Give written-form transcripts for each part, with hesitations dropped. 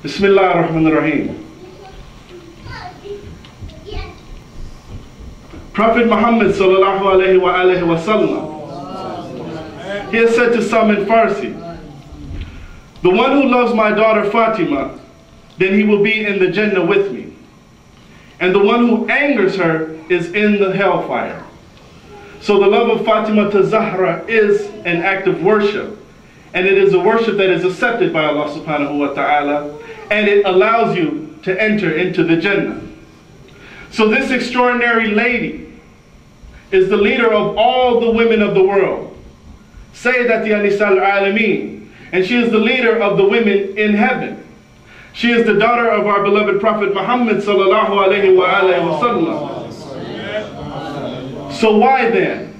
Bismillah ar-Rahman ar-Rahim. Prophet Muhammad sallallahu alayhi wa sallam, he has said to some in Farsi, the one who loves my daughter Fatima, then he will be in the Jannah with me. And the one who angers her is in the hellfire. So the love of Fatima Az-Zahra is an act of worship. And it is a worship that is accepted by Allah subhanahu wa ta'ala. And it allows you to enter into the Jannah. So this extraordinary lady is the leader of all the women of the world. Sayyidati Nisa al-Alameen. And she is the leader of the women in heaven. She is the daughter of our beloved Prophet Muhammad sallallahu alayhi wa sallam. So why then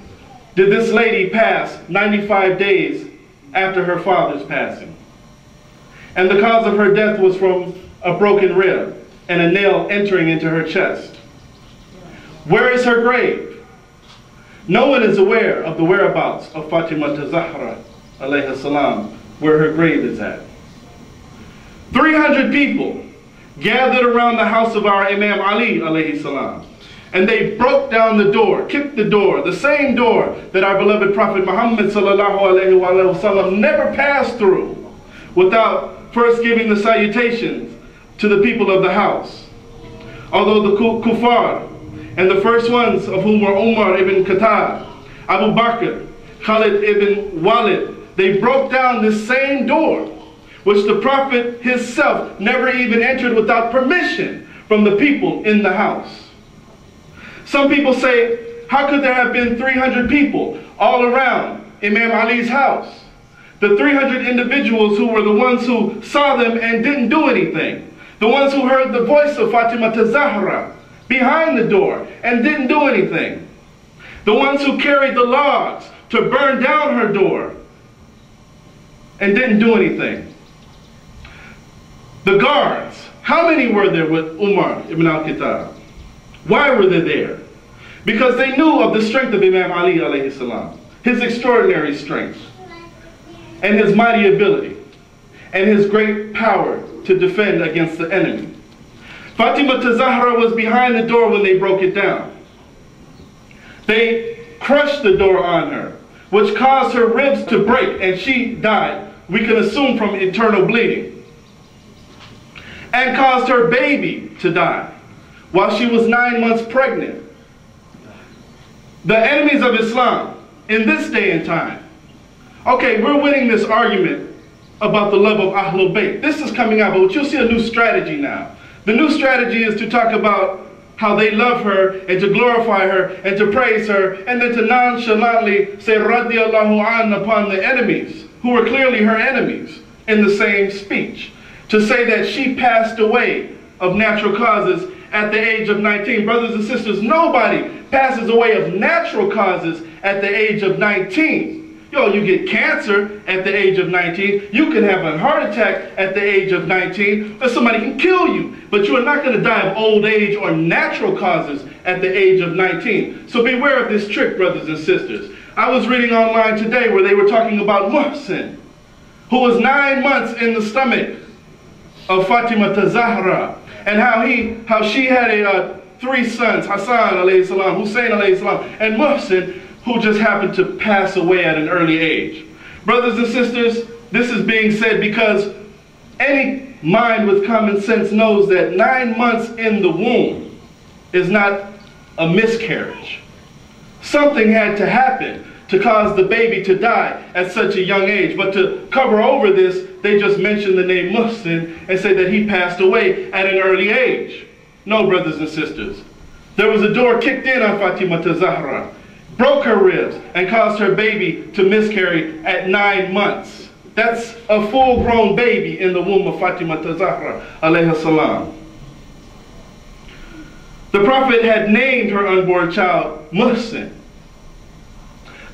did this lady pass 95 days after her father's passing? And the cause of her death was from a broken rib and a nail entering into her chest. Where is her grave? No one is aware of the whereabouts of Fatima Az-Zahra alayhi salam, where her grave is at. 300 people gathered around the house of our Imam Ali alayhi salam, and they broke down the door, kicked the door, the same door that our beloved Prophet Muhammad sallallahu alayhi wa sallam never passed through without first giving the salutations to the people of the house. Although the kuffar, and the first ones of whom were Umar ibn Khattab, Abu Bakr, Khalid ibn Walid, they broke down this same door, which the Prophet himself never even entered without permission from the people in the house. Some people say, how could there have been 300 people all around Imam Ali's house? The 300 individuals who were the ones who saw them and didn't do anything. The ones who heard the voice of Fatima Az-Zahra behind the door and didn't do anything. The ones who carried the logs to burn down her door and didn't do anything. The guards, how many were there with Umar ibn al-Khattab? Why were they there? Because they knew of the strength of Imam Ali alayhi salam, his extraordinary strength, and his mighty ability, and his great power to defend against the enemy. Fatima Az-Zahra was behind the door when they broke it down. They crushed the door on her, which caused her ribs to break, and she died. We can assume from internal bleeding. And caused her baby to die while she was 9 months pregnant. The enemies of Islam in this day and time. Okay, we're winning this argument about the love of Ahlul Bayt. This is coming out, but you'll see a new strategy now. The new strategy is to talk about how they love her and to glorify her and to praise her, and then to nonchalantly say radiyallahu an upon the enemies who were clearly her enemies in the same speech. To say that she passed away of natural causes at the age of 19. Brothers and sisters, nobody passes away of natural causes at the age of 19. Yo, you get cancer at the age of 19. You can have a heart attack at the age of 19. Or somebody can kill you. But you are not going to die of old age or natural causes at the age of 19. So beware of this trick, brothers and sisters. I was reading online today where they were talking about Muhsin, who was 9 months in the stomach of Fatima Az-Zahra, and how she had 3 sons, Hassan alayhi salam, Hussein alayhi salam, and Muhsin, who just happened to pass away at an early age. Brothers and sisters, this is being said because any mind with common sense knows that 9 months in the womb is not a miscarriage. Something had to happen to cause the baby to die at such a young age. But to cover over this, they just mention the name Muhsin and say that he passed away at an early age. No, brothers and sisters. There was a door kicked in on Fatima Az-Zahra, broke her ribs, and caused her baby to miscarry at 9 months. That's a full-grown baby in the womb of Fatima Az-Zahra alayhi salam. The Prophet had named her unborn child Muhsin.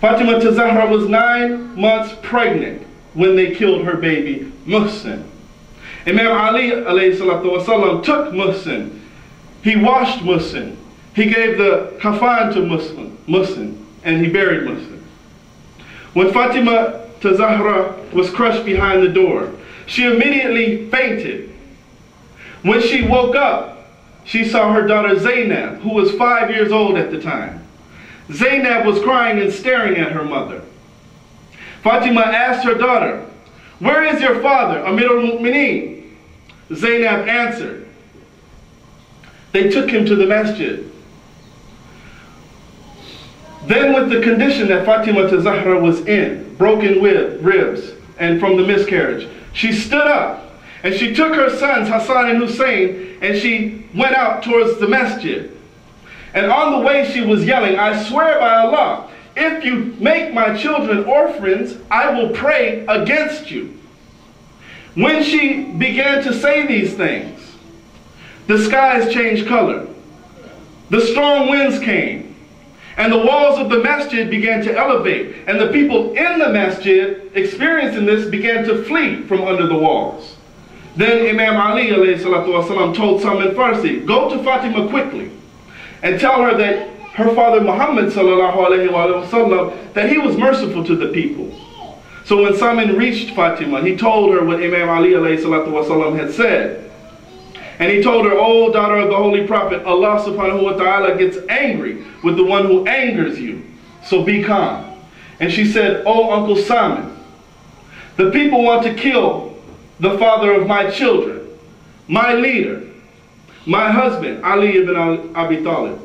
Fatima Az-Zahra was 9 months pregnant when they killed her baby Muhsin. Imam Ali alayhi salatu wasalam took Muhsin. He washed Muhsin. He gave the kafan to Muhsin, and he buried Muhsin. When Fatima Az-Zahra was crushed behind the door, she immediately fainted When she woke up, she saw her daughter Zainab, who was 5 years old at the time. Zainab was crying and staring at her mother. Fatima asked her daughter, "Where is your father, Amir al-Mu'mineen?" Zainab answered, "They took him to the masjid." Then, with the condition that Fatima Az-Zahra was in, broken ribs and from the miscarriage, she stood up and she took her sons Hassan and Hussein and she went out towards the masjid. And on the way she was yelling, "I swear by Allah, if you make my children orphans, I will pray against you." When she began to say these things, the skies changed color. The strong winds came. And the walls of the masjid began to elevate. And the people in the masjid, experiencing this, began to flee from under the walls. Then Imam Ali ﷺ told Salman Farsi, "Go to Fatima quickly and tell her that her father Muhammad ﷺ, that he was merciful to the people." So when Salman reached Fatima, he told her what Imam Ali ﷺ had said. And he told her, "O daughter of the Holy Prophet, Allah subhanahu wa ta'ala gets angry with the one who angers you. So be calm." And she said, "O Uncle Salman, the people want to kill the father of my children, my leader, my husband, Ali ibn Abi Talib.